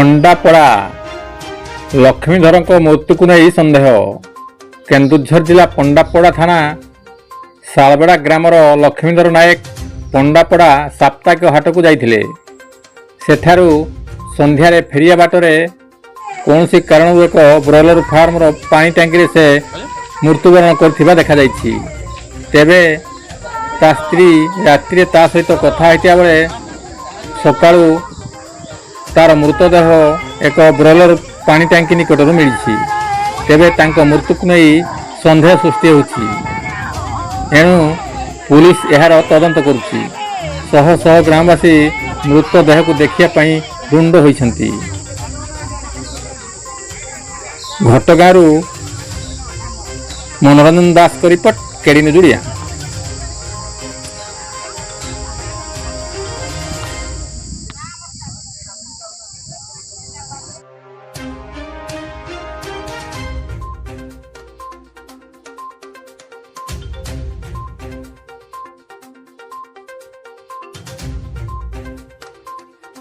पंडापड़ा लक्ष्मीधर मृत्यु को नहीं सन्देह। केन्दुझर जिला पंडापड़ा थाना शालबेड़ा ग्रामर लक्ष्मीधर नायक पंडापड़ा साप्ताहिक हाट को जाइथिले। सेठारु संध्यारे फेरिया बाटरे कौन सी कारण एक ब्रॉयलर फार्मर पानी टैंकी से मृत्युवरण कर देखा जाइछि। तेबे ता स्त्री रात्रि ता सहित कथा होइतिया बेले सकाळु तार मृतदेह एक ब्रॉयलर पानी टैंकी निकट मिली। तेबे तांको मृत्यु को नहीं सन्देह सृष्टि होछि। एणु पुलिस यार तदंत करुछि। शह शह ग्रामवासी मृतदेह को देखिया रुंड होइछन्ति। घटगाँरु मनोरंजन दास का रिपोर्ट केडी न्यूज।